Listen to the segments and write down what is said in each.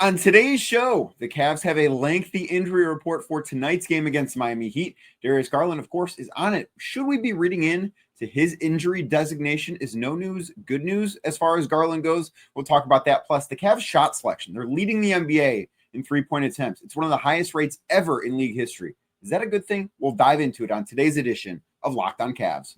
On today's show, the Cavs have a lengthy injury report for tonight's game against Miami Heat. Darius Garland, of course, is on it. Should we be reading in to his injury designation? Is no news good news as far as Garland goes? We'll talk about that. Plus, the Cavs shot selection. They're leading the NBA in three-point attempts. It's one of the highest rates ever in league history. Is that a good thing? We'll dive into it on today's edition of Locked On Cavs.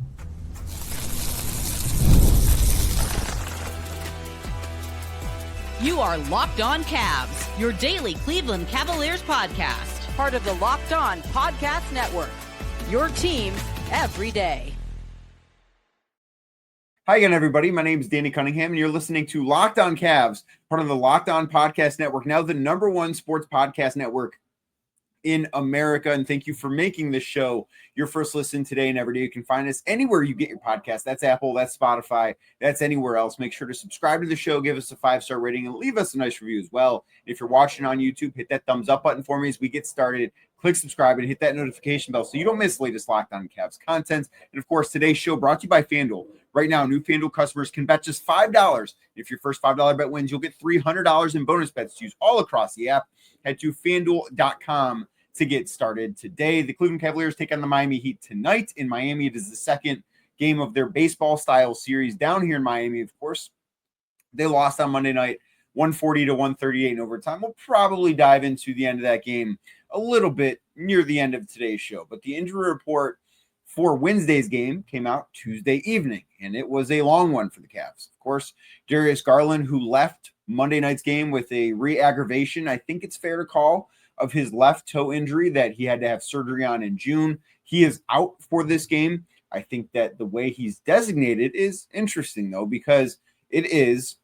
You are Locked On Cavs, your daily Cleveland Cavaliers podcast. Part of the Locked On Podcast Network, your team every day. Hi again, everybody. My name is Danny Cunningham, and you're listening to Locked On Cavs, part of the Locked On Podcast Network, now the number one sports podcast network in America. And thank you for making this show your first listen today and every day. You can find us anywhere you get your podcast. That's Apple, that's Spotify, that's anywhere else. Make sure to subscribe to the show, give us a 5-star rating, and leave us a nice review as well. If you're watching on YouTube, hit that thumbs up button for me as we get started. Click subscribe and hit that notification bell so you don't miss the latest Locked On Cavs content. And of course, today's show brought to you by FanDuel. Right now, new FanDuel customers can bet just $5. If your first $5 bet wins, you'll get $300 in bonus bets to use all across the app. Head to FanDuel.com to get started today. The Cleveland Cavaliers take on the Miami Heat tonight in Miami. It is the second game of their baseball-style series down here in Miami, of course. They lost on Monday night, 140-138 in overtime. We'll probably dive into the end of that game a little bit near the end of today's show. But the injury report for Wednesday's game came out Tuesday evening, and it was a long one for the Cavs. Of course, Darius Garland, who left Monday night's game with a re-aggravation, I think it's fair to call, of his left toe injury that he had to have surgery on in June. He is out for this game. I think that the way he's designated is interesting, though, because it is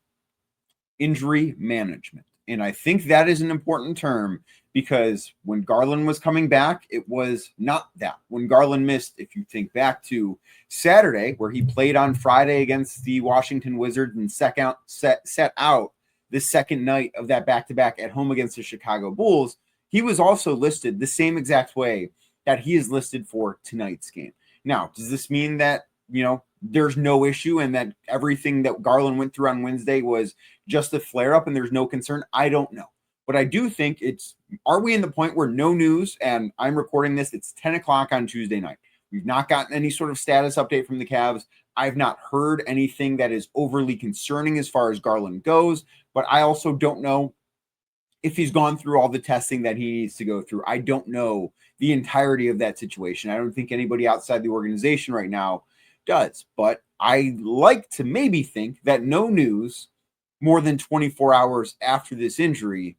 injury management. And I think that is an important term because when Garland was coming back, it was not that. When Garland missed, if you think back to Saturday, where he played on Friday against the Washington Wizards and set out the second night of that back-to-back at home against the Chicago Bulls, he was also listed the same exact way that he is listed for tonight's game. Now, does this mean that, there's no issue and that everything that Garland went through on Wednesday was just a flare-up and there's no concern? I don't know. But I do think are we in the point where no news, and I'm recording this, it's 10 o'clock on Tuesday night. We've not gotten any sort of status update from the Cavs. I've not heard anything that is overly concerning as far as Garland goes, but I also don't know if he's gone through all the testing that he needs to go through. I don't know the entirety of that situation. I don't think anybody outside the organization right now does. But I like to maybe think that no news more than 24 hours after this injury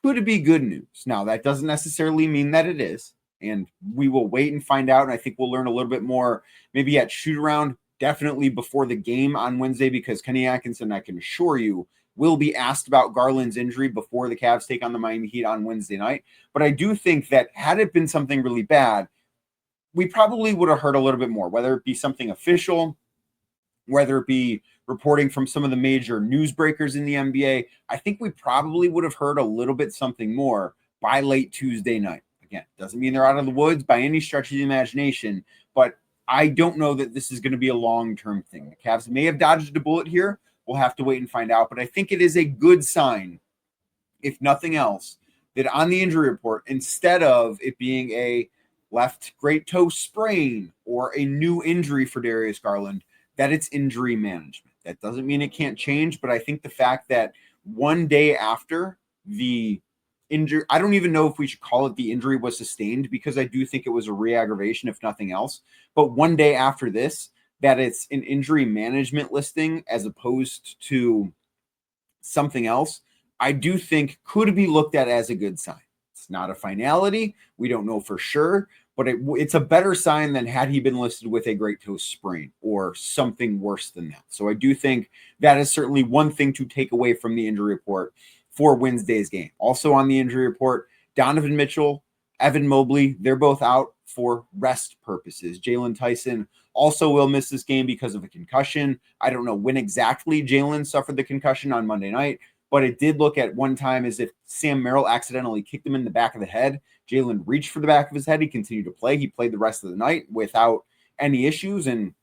could be good news. Now, that doesn't necessarily mean that it is. And we will wait and find out. And I think we'll learn a little bit more maybe at shoot-around, definitely before the game on Wednesday, because Kenny Atkinson, I can assure you, will be asked about Garland's injury before the Cavs take on the Miami Heat on Wednesday night. But I do think that had it been something really bad, we probably would have heard a little bit more, whether it be something official, whether it be reporting from some of the major newsbreakers in the NBA. I think we probably would have heard a little bit something more by late Tuesday night. Again, doesn't mean they're out of the woods by any stretch of the imagination, but I don't know that this is going to be a long-term thing. The Cavs may have dodged a bullet here. We'll have to wait and find out. But I think it is a good sign, if nothing else, that on the injury report, instead of it being a left great toe sprain or a new injury for Darius Garland, that it's injury management. That doesn't mean it can't change, but I think the fact that one day after the injury, I don't even know if we should call it the injury was sustained, because I do think it was a re-aggravation, if nothing else. But one day after this, that it's an injury management listing as opposed to something else, I do think could be looked at as a good sign. It's not a finality. We don't know for sure, but it's a better sign than had he been listed with a great toe sprain or something worse than that. So I do think that is certainly one thing to take away from the injury report for Wednesday's game. Also on the injury report, Donovan Mitchell, Evan Mobley, they're both out for rest purposes. Jaylon Tyson also will miss this game because of a concussion. I don't know when exactly Jaylon suffered the concussion on Monday night, but it did look at one time as if Sam Merrill accidentally kicked him in the back of the head. Jaylon reached for the back of his head. He continued to play. He played the rest of the night without any issues, and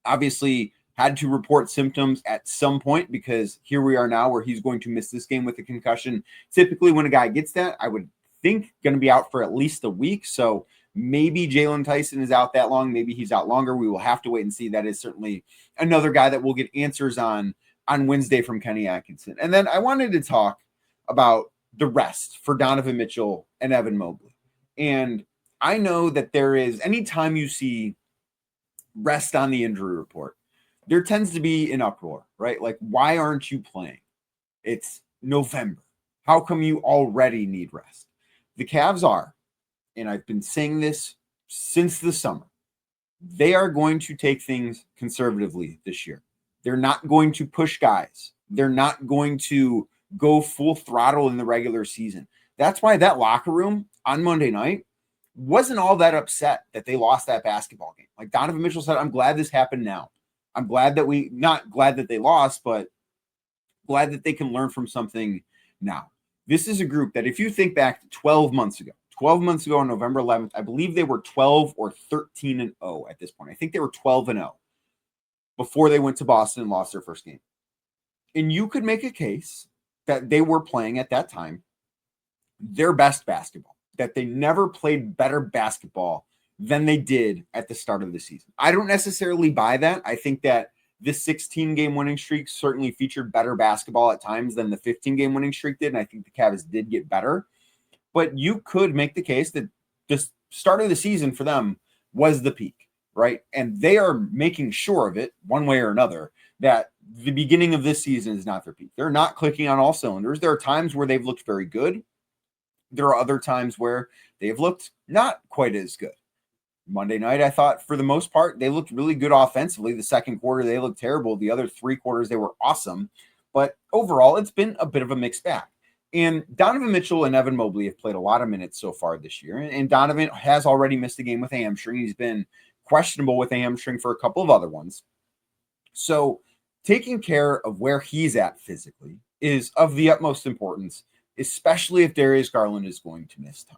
obviously had to report symptoms at some point, because here we are now where he's going to miss this game with a concussion. Typically when a guy gets that, I would think going to be out for at least a week. So maybe Jaylon Tyson is out that long. Maybe he's out longer. We will have to wait and see. That is certainly another guy that we'll get answers on Wednesday from Kenny Atkinson. And then I wanted to talk about the rest for Donovan Mitchell and Evan Mobley. And I know that there is, anytime you see rest on the injury report, there tends to be an uproar, right? Like, why aren't you playing? It's November. How come you already need rest? The Cavs are, and I've been saying this since the summer, they are going to take things conservatively this year. They're not going to push guys. They're not going to go full throttle in the regular season. That's why that locker room on Monday night wasn't all that upset that they lost that basketball game. Like Donovan Mitchell said, I'm glad this happened now. I'm glad that not glad that they lost, but glad that they can learn from something now. This is a group that, if you think back to 12 months ago on November 11th, I believe they were 12 or 13-0 at this point. I think they were 12-0 before they went to Boston and lost their first game. And you could make a case that they were playing at that time their best basketball, that they never played better basketball than they did at the start of the season. I don't necessarily buy that. I think that this 16-game winning streak certainly featured better basketball at times than the 15-game winning streak did, and I think the Cavs did get better. But you could make the case that the start of the season for them was the peak, right? And they are making sure of it one way or another, that the beginning of this season is not their peak. They're not clicking on all cylinders. There are times where they've looked very good. There are other times where they've looked not quite as good. Monday night, I thought for the most part, they looked really good offensively. The second quarter, they looked terrible. The other three quarters, they were awesome. But overall, it's been a bit of a mixed bag. And Donovan Mitchell and Evan Mobley have played a lot of minutes so far this year. And Donovan has already missed a game with a hamstring. He's been questionable with a hamstring for a couple of other ones. So taking care of where he's at physically is of the utmost importance, especially if Darius Garland is going to miss time.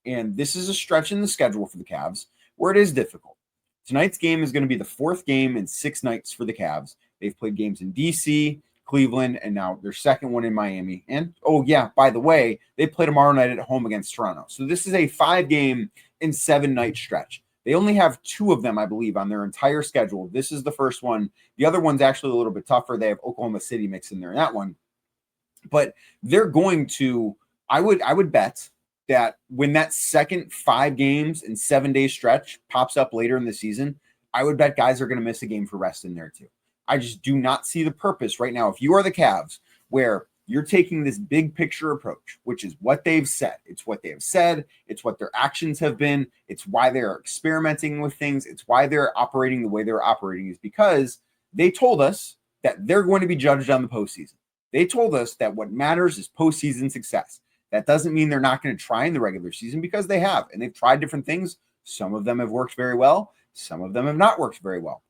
And this is a stretch in the schedule for the Cavs where it is difficult. Tonight's game is going to be the fourth game in 6 nights for the Cavs. They've played games in DC, Cleveland, and now their second one in Miami. And, oh yeah, by the way, they play tomorrow night at home against Toronto. So this is a 5-game in 7-night stretch. They only have 2 of them, I believe, on their entire schedule. This is the first one. The other one's actually a little bit tougher. They have Oklahoma City mixed in there in that one. But they're going to, I would bet that when that second 5 games in 7-day stretch pops up later in the season, I would bet guys are going to miss a game for rest in there too. I just do not see the purpose right now. If you are the Cavs, where you're taking this big picture approach, which is what they've said. It's what they have said. It's what their actions have been. It's why they're experimenting with things. It's why they're operating the way they're operating, is because they told us that they're going to be judged on the postseason. They told us that what matters is postseason success. That doesn't mean they're not going to try in the regular season, because they have, and they've tried different things. Some of them have worked very well. Some of them have not worked very well.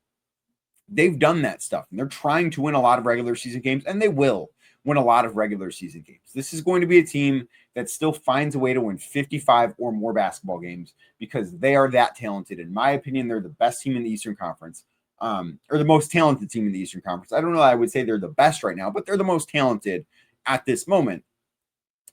They've done that stuff, and they're trying to win a lot of regular season games, and they will win a lot of regular season games. This is going to be a team that still finds a way to win 55 or more basketball games, because they are that talented. In my opinion, they're the best team in the Eastern Conference, or the most talented team in the Eastern Conference. I don't know, I would say they're the best right now, but they're the most talented at this moment.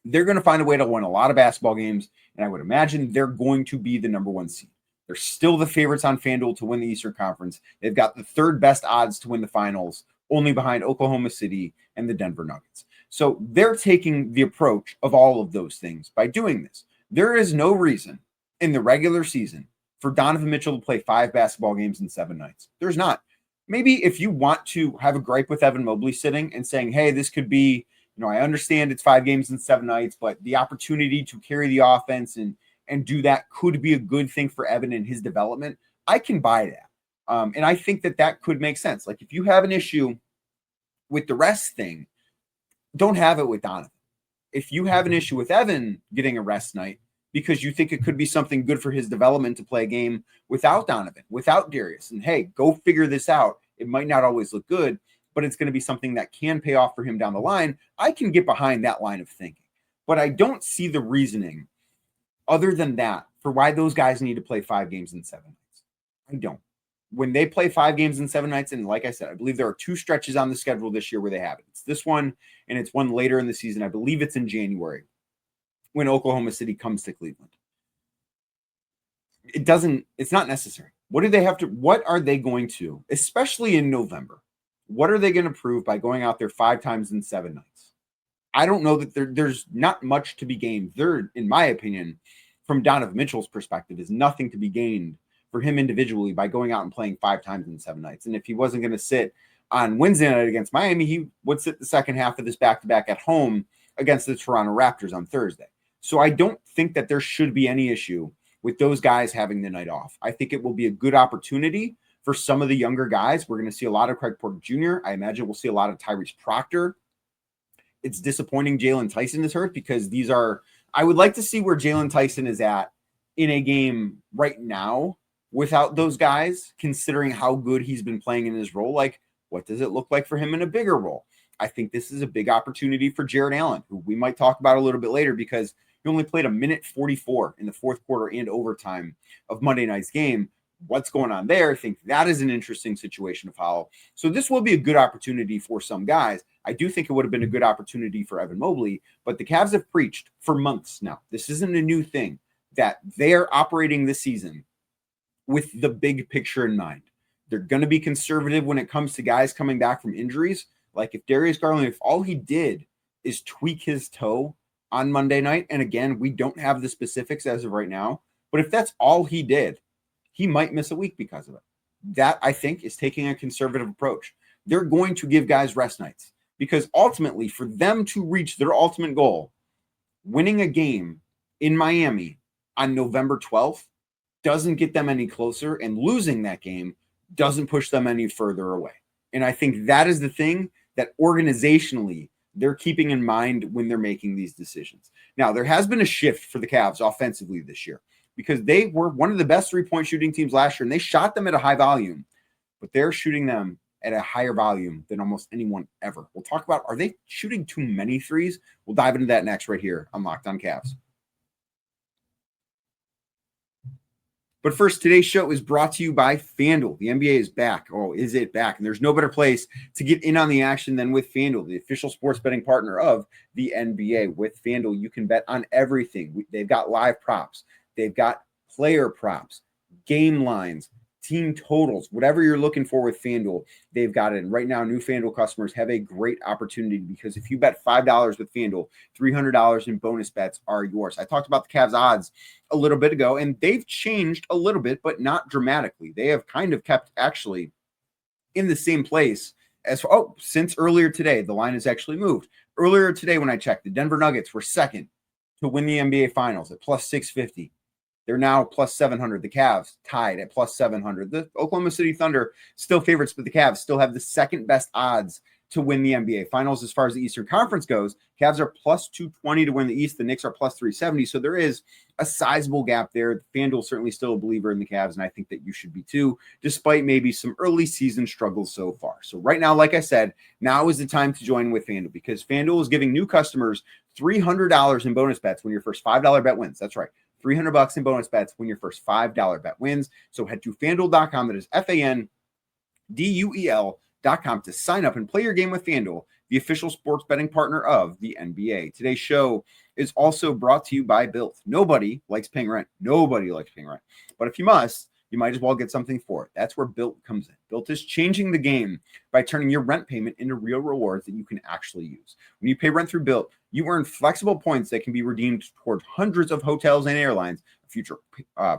They're going to find a way to win a lot of basketball games, and I would imagine they're going to be the number 1 seed. They're still the favorites on FanDuel to win the Eastern Conference. They've got the 3rd best odds to win the finals, only behind Oklahoma City and the Denver Nuggets. So they're taking the approach of all of those things by doing this. There is no reason in the regular season for Donovan Mitchell to play 5 basketball games in 7 nights. There's not. Maybe if you want to have a gripe with Evan Mobley sitting and saying, hey, this could be, I understand it's 5 games in 7 nights, but the opportunity to carry the offense and do that could be a good thing for Evan and his development. I can buy that. And I think that could make sense. Like, if you have an issue with the rest thing, don't have it with Donovan. If you have an issue with Evan getting a rest night because you think it could be something good for his development to play a game without Donovan, without Darius, and hey, go figure this out. It might not always look good, but it's going to be something that can pay off for him down the line. I can get behind that line of thinking, but I don't see the reasoning other than that for why those guys need to play 5 games in 7 nights. I don't. when they play 5 games in 7 nights, and like I said, I believe there are 2 stretches on the schedule this year where they have it. It's this one, and it's one later in the season. I believe it's in January when Oklahoma City comes to Cleveland. It's not necessary. What are they going to, especially in November, what are they going to prove by going out there 5 times in 7 nights? I don't know that there's not much to be gained. There, in my opinion, from Donovan Mitchell's perspective, is nothing to be gained for him individually by going out and playing 5 times in 7 nights. And if he wasn't going to sit on Wednesday night against Miami, he would sit the second half of this back-to-back at home against the Toronto Raptors on Thursday. So I don't think that there should be any issue with those guys having the night off. I think it will be a good opportunity for some of the younger guys. We're going to see a lot of Craig Porter Jr. I imagine we'll see a lot of Tyrese Proctor. It's disappointing Jaylon Tyson is hurt because I would like to see where Jaylon Tyson is at in a game right now without those guys, considering how good he's been playing in his role. Like, what does it look like for him in a bigger role? I think this is a big opportunity for Jared Allen, who we might talk about a little bit later because he only played 1:44 in the fourth quarter and overtime of Monday night's game. What's going on there? I think that is an interesting situation to follow. So this will be a good opportunity for some guys. I do think it would have been a good opportunity for Evan Mobley, but the Cavs have preached for months now. This isn't a new thing, that they are operating this season with the big picture in mind. They're going to be conservative when it comes to guys coming back from injuries. Like if Darius Garland, if all he did is tweak his toe on Monday night, and again, we don't have the specifics as of right now, but if that's all he did, he might miss a week because of it. That, I think, is taking a conservative approach. They're going to give guys rest nights because ultimately, for them to reach their ultimate goal, winning a game in Miami on November 12th doesn't get them any closer, and losing that game doesn't push them any further away. And I think that is the thing that organizationally they're keeping in mind when they're making these decisions. Now, there has been a shift for the Cavs offensively this year because they were one of the best three-point shooting teams last year, and they shot them at a high volume, but they're shooting them at a higher volume than almost anyone ever. We'll talk about, are they shooting too many threes? We'll dive into that next right here on Locked On Cavs. But first, today's show is brought to you by FanDuel. The NBA is back. Oh, is it back? And there's no better place to get in on the action than with FanDuel, the official sports betting partner of the NBA. With FanDuel, you can bet on everything. They've got live props. They've got player props, game lines, team totals, whatever you're looking for with FanDuel, they've got it. And right now, new FanDuel customers have a great opportunity because if you bet $5 with FanDuel, $300 in bonus bets are yours. I talked about the Cavs odds a little bit ago, and they've changed a little bit, but not dramatically. They have kind of kept actually in the same place since earlier today. The line has actually moved. Earlier today, when I checked, the Denver Nuggets were second to win the NBA Finals at plus 650. They're now plus 700. The Cavs tied at plus 700. The Oklahoma City Thunder still favorites, but the Cavs still have the second best odds to win the NBA Finals as far as the Eastern Conference goes. Cavs are plus 220 to win the East. The Knicks are plus 370. So there is a sizable gap there. FanDuel certainly still a believer in the Cavs, and I think that you should be too, despite maybe some early season struggles so far. So right now, like I said, now is the time to join with FanDuel because FanDuel is giving new customers $300 in bonus bets when your first $5 bet wins. That's right. $300 in bonus bets when your first $5 bet wins. So head to FanDuel.com. That is FanDuel.com to sign up and play your game with FanDuel, the official sports betting partner of the NBA. Today's show is also brought to you by Built. Nobody likes paying rent. Nobody likes paying rent. But if you must, you might as well get something for it. That's where Built comes in. Built is changing the game by turning your rent payment into real rewards that you can actually use. When you pay rent through Built, you earn flexible points that can be redeemed toward hundreds of hotels and airlines, a future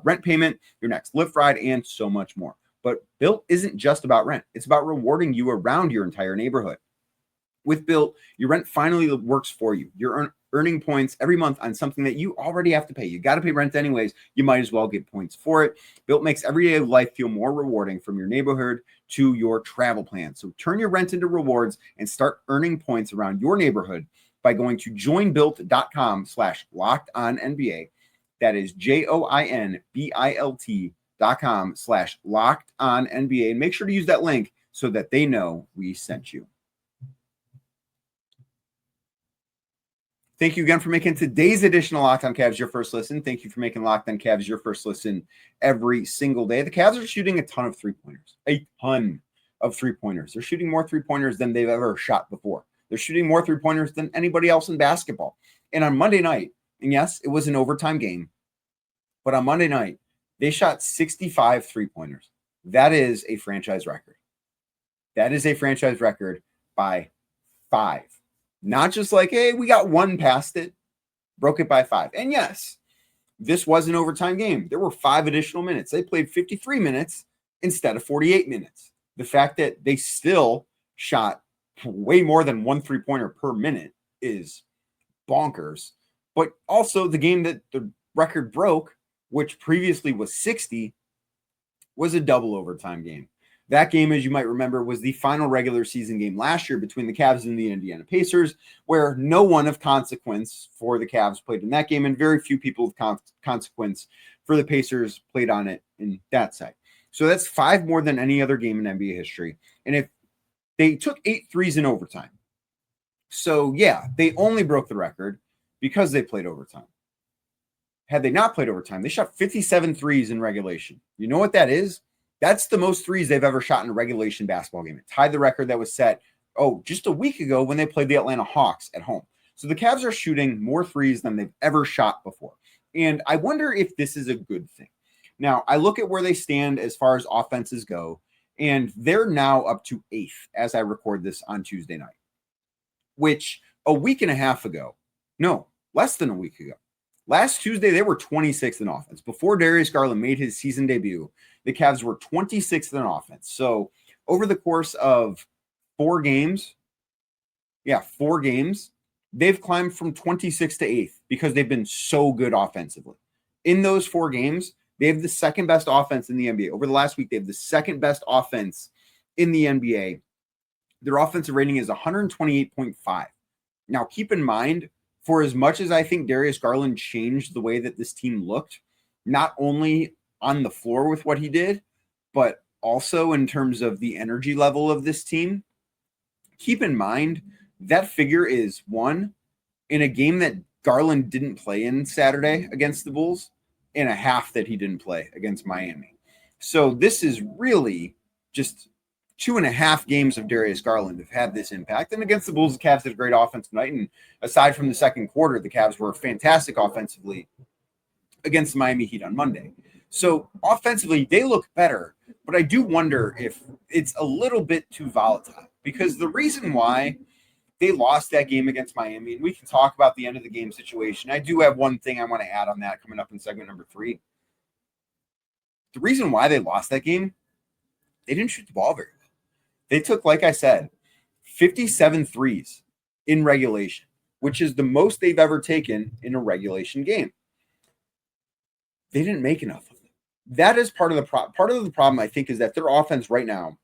rent payment, your next Lyft ride, and so much more. But Built isn't just about rent. It's about rewarding you around your entire neighborhood. With Built, your rent finally works for you. You're earning points every month on something that you already have to pay. You got to pay rent anyways. You might as well get points for it. Built makes everyday life feel more rewarding, from your neighborhood to your travel plans. So turn your rent into rewards and start earning points around your neighborhood by going to joinbuilt.com/lockedonnba. That is joinbilt.com/lockedonnba. And make sure to use that link so that they know we sent you. Thank you again for making today's edition of Locked On Cavs your first listen. Thank you for making Locked On Cavs your first listen every single day. The Cavs are shooting a ton of three-pointers. A ton of three-pointers. They're shooting more three-pointers than they've ever shot before. They're shooting more three-pointers than anybody else in basketball. And on Monday night, and yes, it was an overtime game, but on Monday night, they shot 65 three-pointers. That is a franchise record. That is a franchise record by 5. Not just like, hey, we got one past it, broke it by 5. And yes, this was an overtime game. There were 5 additional minutes. They played 53 minutes instead of 48 minutes. The fact that they still shot way more than one three-pointer per minute is bonkers. But also the game that the record broke, which previously was 60, was a double overtime game. That game, as you might remember, was the final regular season game last year between the Cavs and the Indiana Pacers, where no one of consequence for the Cavs played in that game, and very few people of consequence for the Pacers played on it in that side. So that's 5 more than any other game in NBA history. And if they took 8 threes in overtime. So yeah, they only broke the record because they played overtime. Had they not played overtime, they shot 57 threes in regulation. You know what that is? That's the most threes they've ever shot in a regulation basketball game. It tied the record that was set, just a week ago when they played the Atlanta Hawks at home. So the Cavs are shooting more threes than they've ever shot before. And I wonder if this is a good thing. Now, I look at where they stand as far as offenses go, and they're now up to 8th as I record this on Tuesday night, which a week and a half ago, no, less than a week ago, last Tuesday, they were 26th in offense. Before Darius Garland made his season debut, the Cavs were 26th in offense. So over the course of 4 games, they've climbed from 26th to 8th because they've been so good offensively. In those 4 games, they have the second best offense in the NBA. Over the last week, they have the second best offense in the NBA. Their offensive rating is 128.5. Now, keep in mind, for as much as I think Darius Garland changed the way that this team looked, not only on the floor with what he did, but also in terms of the energy level of this team, keep in mind that figure is 1 in a game that Garland didn't play in Saturday against the Bulls, and a half that he didn't play against Miami. So this is really just 2.5 games of Darius Garland have had this impact. And against the Bulls, the Cavs did a great offensive night. And aside from the second quarter, the Cavs were fantastic offensively against the Miami Heat on Monday. So offensively, they look better. But I do wonder if it's a little bit too volatile, because the reason why they lost that game against Miami, and we can talk about the end of the game situation. I do have one thing I want to add on that coming up in segment number 3. The reason why they lost that game, they didn't shoot the ball very well. They took, like I said, 57 threes in regulation, which is the most they've ever taken in a regulation game. They didn't make enough of them. That is part of the problem. Part of the problem, I think, is that their offense right now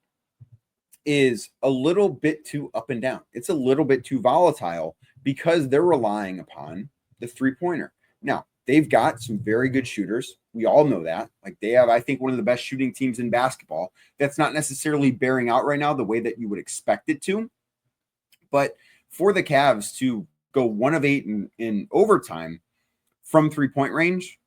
is a little bit too up and down. It's a little bit too volatile because they're relying upon the three-pointer. Now, they've got some very good shooters. We all know that. Like, they have, I think, one of the best shooting teams in basketball. That's not necessarily bearing out right now the way that you would expect it to. But for the Cavs to go 1 of 8 in overtime from three-point range,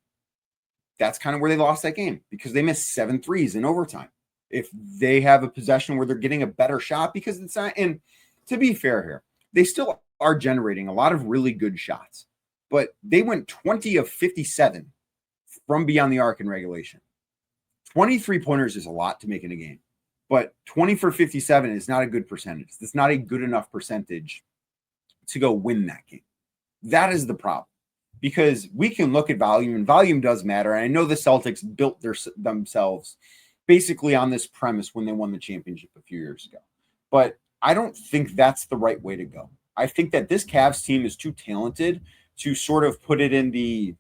that's kind of where they lost that game, because they missed 7 threes in overtime. If they have a possession where they're getting a better shot, because it's not, and to be fair here, they still are generating a lot of really good shots, but they went 20 of 57 from beyond the arc in regulation. 23 pointers is a lot to make in a game, but 20 for 57 is not a good percentage. That's not a good enough percentage to go win that game. That is the problem, because we can look at volume, and volume does matter. And I know the Celtics built themselves basically on this premise when they won the championship a few years ago. But I don't think that's the right way to go. I think that this Cavs team is too talented to sort of put it in the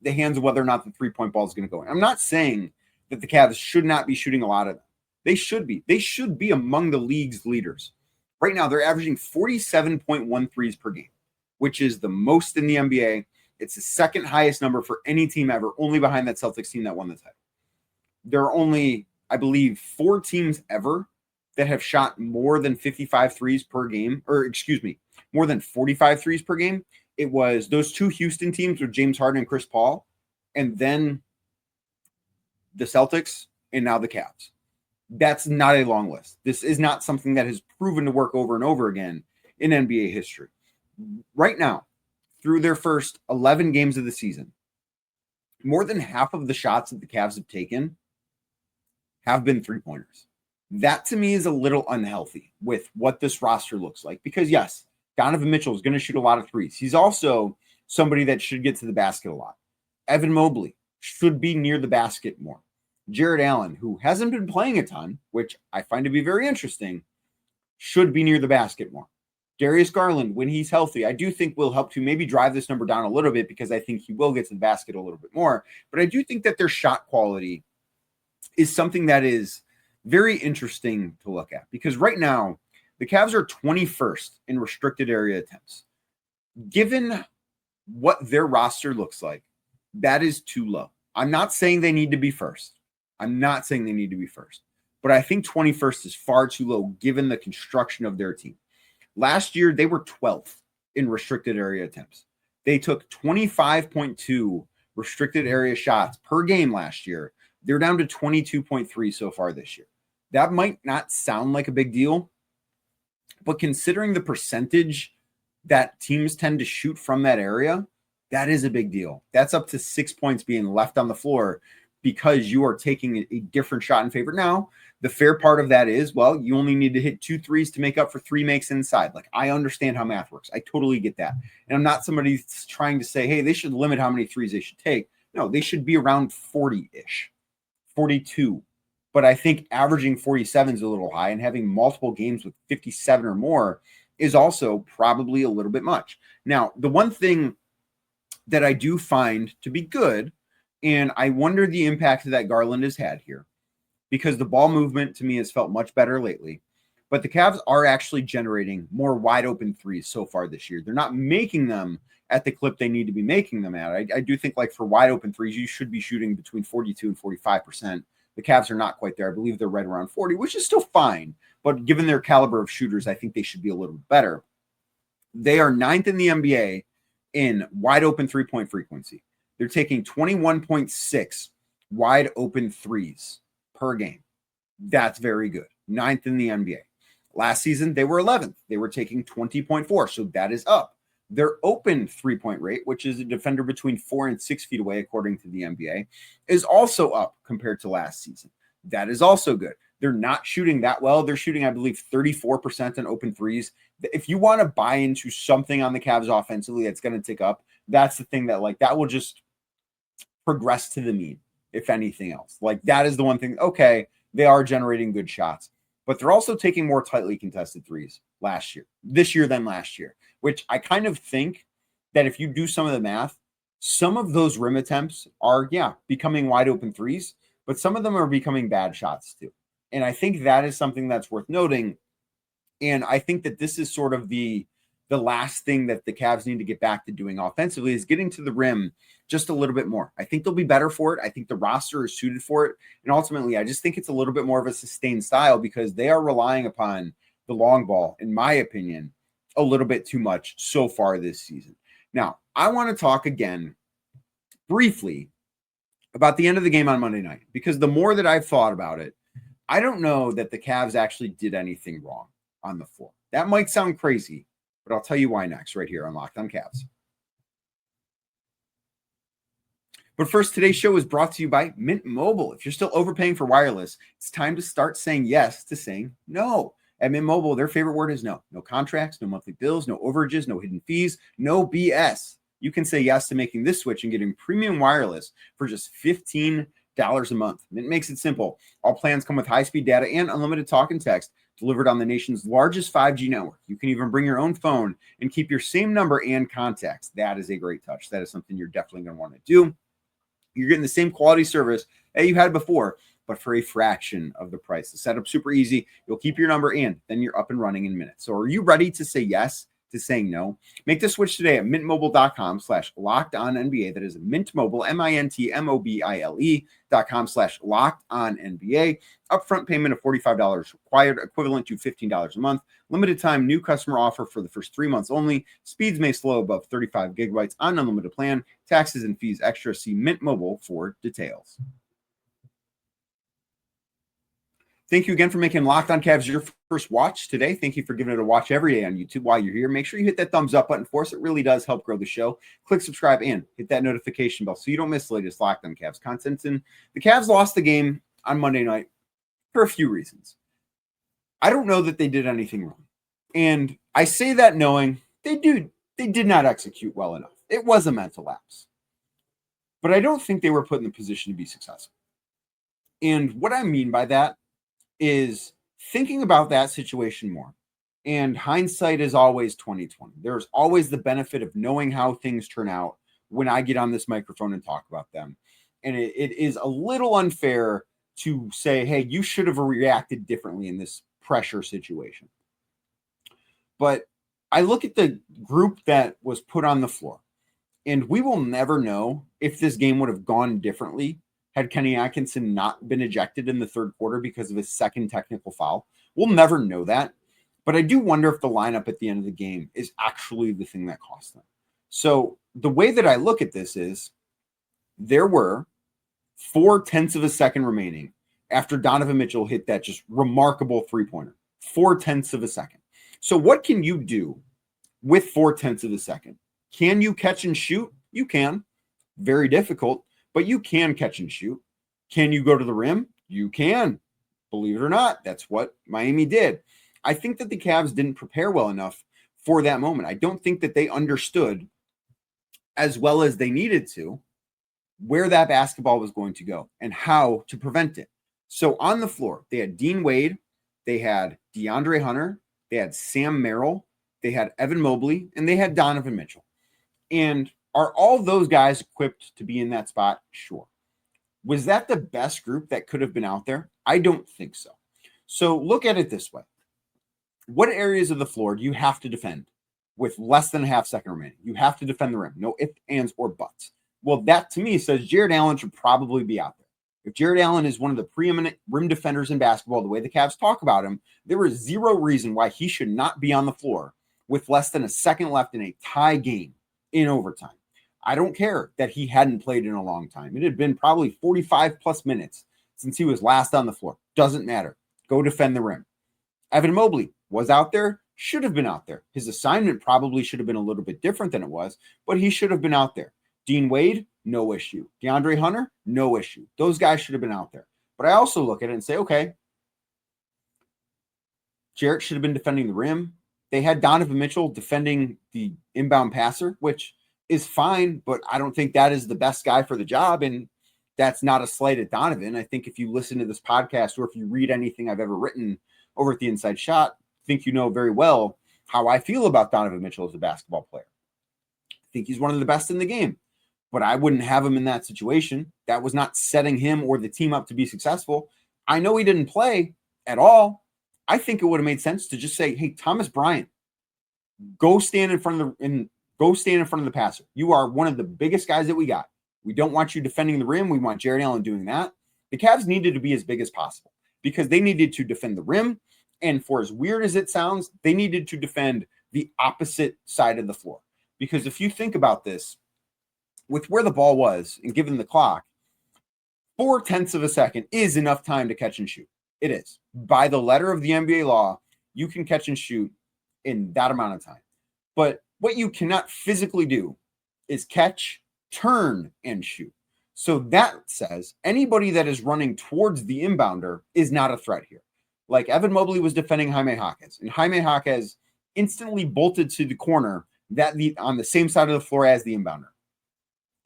hands of whether or not the three-point ball is going to go in. I'm not saying that the Cavs should not be shooting a lot of them. They should be. They should be among the league's leaders. Right now, they're averaging 47.1 threes per game, which is the most in the NBA. It's the second highest number for any team ever, only behind that Celtics team that won the title. There are only, I believe, 4 teams ever that have shot more than 55 threes per game, more than 45 threes per game, it was those two Houston teams with James Harden and Chris Paul, and then the Celtics, and now the Cavs. That's not a long list. This is not something that has proven to work over and over again in NBA history. Right now, through their first 11 games of the season, more than half of the shots that the Cavs have taken have been three-pointers. That to me is a little unhealthy with what this roster looks like, because yes, Donovan Mitchell is going to shoot a lot of threes. He's also somebody that should get to the basket a lot. Evan Mobley should be near the basket more. Jared Allen, who hasn't been playing a ton, which I find to be very interesting, should be near the basket more. Darius Garland, when he's healthy, I do think will help to maybe drive this number down a little bit, because I think he will get to the basket a little bit more. But I do think that their shot quality is something that is very interesting to look at, because right now the Cavs are 21st in restricted area attempts. Given what their roster looks like, that is too low. I'm not saying they need to be first. But I think 21st is far too low given the construction of their team. Last year, they were 12th in restricted area attempts. They took 25.2 restricted area shots per game last year. They're down to 22.3 so far this year. That might not sound like a big deal, but considering the percentage that teams tend to shoot from that area, that is a big deal. That's up to 6 points being left on the floor because you are taking a different shot in favor. Now, the fair part of that is, well, you only need to hit 2 threes to make up for 3 makes inside. Like, I understand how math works. I totally get that. And I'm not somebody trying to say, hey, they should limit how many threes they should take. No, they should be around 40-ish, 42. But I think averaging 47 is a little high, and having multiple games with 57 or more is also probably a little bit much. Now, the one thing that I do find to be good, and I wonder the impact that Garland has had here, because the ball movement to me has felt much better lately, but the Cavs are actually generating more wide open threes so far this year. They're not making them at the clip they need to be making them at. I do think, like, for wide open threes, you should be shooting between 42 and 45%. The Cavs are not quite there. I believe they're right around 40, which is still fine. But given their caliber of shooters, I think they should be a little better. They are 9th in the NBA in wide open three-point frequency. They're taking 21.6 wide open threes per game. That's very good. 9th in the NBA. Last season, they were 11th. They were taking 20.4, so that is up. Their open three-point rate, which is a defender between 4 and 6 feet away, according to the NBA, is also up compared to last season. That is also good. They're not shooting that well. They're shooting, I believe, 34% on open threes. If you want to buy into something on the Cavs offensively that's going to tick up, that's the thing that, like, that will just progress to the mean, if anything else. Like, that is the one thing. Okay, they are generating good shots, but they're also taking more tightly contested threes this year than last year, which I kind of think that if you do some of the math, some of those rim attempts are, becoming wide open threes, but some of them are becoming bad shots too. And I think that is something that's worth noting. And I think that this is sort of the last thing that the Cavs need to get back to doing offensively, is getting to the rim just a little bit more. I think they'll be better for it. I think the roster is suited for it. And ultimately, I just think it's a little bit more of a sustained style, because they are relying upon the long ball, in my opinion, a little bit too much so far this season. Now, I want to talk again briefly about the end of the game on Monday night, because the more that I've thought about it, I don't know that the Cavs actually did anything wrong on the floor. That might sound crazy, but I'll tell you why next, right here on Locked On Cavs. But first, today's show is brought to you by Mint Mobile. If you're still overpaying for wireless, it's time to start saying yes to saying no. At Mint Mobile, their favorite word is no. No contracts, no monthly bills, no overages, no hidden fees, no BS. You can say yes to making this switch and getting premium wireless for just $15 a month. Mint makes it simple. All plans come with high-speed data and unlimited talk and text delivered on the nation's largest 5G network. You can even bring your own phone and keep your same number and contacts. That is a great touch. That is something you're definitely going to want to do. You're getting the same quality service that you had before, but for a fraction of the price. The setup's super easy. You'll keep your number and then you're up and running in minutes. So are you ready to say yes to saying no. Make the switch today at mintmobile.com/lockedonnba. That is Mint Mobile, mintmobile.com/lockedonnba. Upfront payment of $45 required, equivalent to $15 a month. Limited time new customer offer for the first 3 months only. Speeds may slow above 35 gigabytes on unlimited plan. Taxes and fees extra. See Mint Mobile for details. Thank you again for making Locked On Cavs your first watch today. Thank you for giving it a watch every day on YouTube while you're here. Make sure you hit that thumbs up button for us. It really does help grow the show. Click subscribe and hit that notification bell so you don't miss the latest Locked On Cavs content. And the Cavs lost the game on Monday night for a few reasons. I don't know that they did anything wrong. And I say that knowing they did not execute well enough. It was a mental lapse. But I don't think they were put in the position to be successful. And what I mean by that is thinking about that situation more. And hindsight is always 20/20. There's always the benefit of knowing how things turn out when I get on this microphone and talk about them. And it is a little unfair to say, hey, you should have reacted differently in this pressure situation. But I look at the group that was put on the floor, and we will never know if this game would have gone differently had Kenny Atkinson not been ejected in the third quarter because of his second technical foul. We'll never know that. But I do wonder if the lineup at the end of the game is actually the thing that cost them. So the way that I look at this is there were 0.4 of a second remaining after Donovan Mitchell hit that just remarkable three-pointer. 0.4 of a second. So what can you do with 0.4 of a second? Can you catch and shoot? You can. Very difficult. But you can catch and shoot. Can you go to the rim? You can. Believe it or not, that's what Miami did. I think that the Cavs didn't prepare well enough for that moment. I don't think that they understood as well as they needed to where that basketball was going to go and how to prevent it. So on the floor, they had Dean Wade, they had DeAndre Hunter, they had Sam Merrill, they had Evan Mobley, and they had Donovan Mitchell. And are all those guys equipped to be in that spot? Sure. Was that the best group that could have been out there? I don't think so. So look at it this way. What areas of the floor do you have to defend with less than a half second remaining? You have to defend the rim. No ifs, ands, or buts. Well, that to me says Jared Allen should probably be out there. If Jared Allen is one of the preeminent rim defenders in basketball, the way the Cavs talk about him, there is zero reason why he should not be on the floor with less than a second left in a tie game in overtime. I don't care that he hadn't played in a long time. It had been probably 45 plus minutes since he was last on the floor. Doesn't matter. Go defend the rim. Evan Mobley was out there, should have been out there. His assignment probably should have been a little bit different than it was, but he should have been out there. Dean Wade, no issue. DeAndre Hunter, no issue. Those guys should have been out there. But I also look at it and say, okay, Jarrett should have been defending the rim. They had Donovan Mitchell defending the inbound passer, which is fine, but I don't think that is the best guy for the job. And that's not a slight at Donovan. I think if you listen to this podcast or if you read anything I've ever written over at the Inside Shot, I think you know very well how I feel about Donovan Mitchell as a basketball player. I think he's one of the best in the game, but I wouldn't have him in that situation. That was not setting him or the team up to be successful. I know he didn't play at all. I think it would have made sense to just say, hey, Thomas Bryant, go stand in front of the passer. You are one of the biggest guys that we got. We don't want you defending the rim. We want Jared Allen doing that. The Cavs needed to be as big as possible because they needed to defend the rim. And for as weird as it sounds, they needed to defend the opposite side of the floor. Because if you think about this, with where the ball was and given the clock, 0.4 of a second is enough time to catch and shoot. It is. By the letter of the NBA law, you can catch and shoot in that amount of time. But what you cannot physically do is catch, turn, and shoot. So that says anybody that is running towards the inbounder is not a threat here. Like Evan Mobley was defending Jaime Jaquez, and Jaime Jaquez instantly bolted to the corner on the same side of the floor as the inbounder.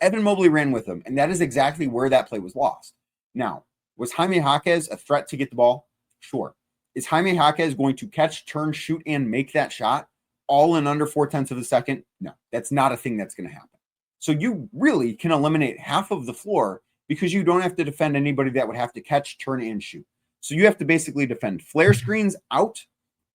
Evan Mobley ran with him, and that is exactly where that play was lost. Now, was Jaime Jaquez a threat to get the ball? Sure. Is Jaime Jaquez going to catch, turn, shoot, and make that shot all in under 0.4 of a second? No, that's not a thing that's going to happen. So you really can eliminate half of the floor because you don't have to defend anybody that would have to catch, turn, and shoot. So you have to basically defend flare screens out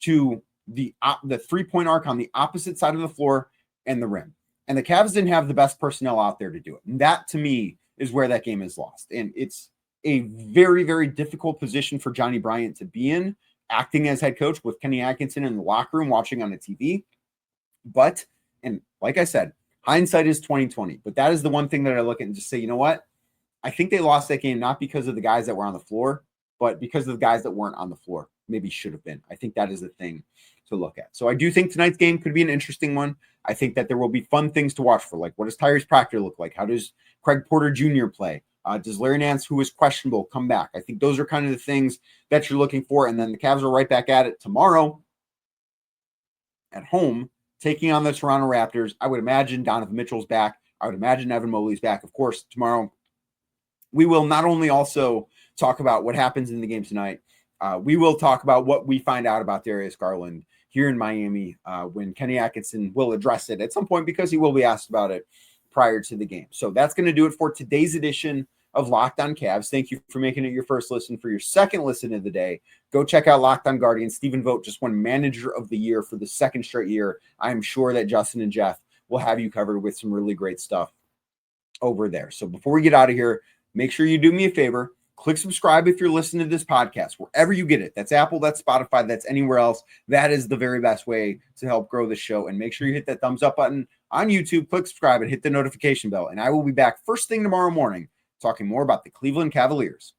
to the 3-point arc on the opposite side of the floor and the rim. And the Cavs didn't have the best personnel out there to do it. And that, to me, is where that game is lost. And it's a very, very difficult position for Johnny Bryant to be in, acting as head coach with Kenny Atkinson in the locker room watching on the TV. But, and like I said, hindsight is 20/20. But that is the one thing that I look at and just say, you know what? I think they lost that game not because of the guys that were on the floor, but because of the guys that weren't on the floor. Maybe should have been. I think that is the thing to look at. So I do think tonight's game could be an interesting one. I think that there will be fun things to watch for. Like, what does Tyrese Proctor look like? How does Craig Porter Jr. play? Does Larry Nance, who is questionable, come back? I think those are kind of the things that you're looking for. And then the Cavs are right back at it tomorrow at home, taking on the Toronto Raptors. I would imagine Donovan Mitchell's back. I would imagine Evan Mobley's back. Of course, tomorrow we will not only also talk about what happens in the game tonight, we will talk about what we find out about Darius Garland here in Miami when Kenny Atkinson will address it at some point, because he will be asked about it prior to the game. So that's going to do it for today's edition of Locked On Cavs. Thank you for making it your first listen. For your second listen of the day, go check out Locked On Guardians. Stephen Vogt just won Manager of the Year for the second straight year. I'm sure that Justin and Jeff will have you covered with some really great stuff over there. So before we get out of here, make sure you do me a favor. Click subscribe if you're listening to this podcast, wherever you get it. That's Apple, that's Spotify, that's anywhere else. That is the very best way to help grow the show. And make sure you hit that thumbs up button on YouTube, click subscribe, and hit the notification bell. And I will be back first thing tomorrow morning talking more about the Cleveland Cavaliers.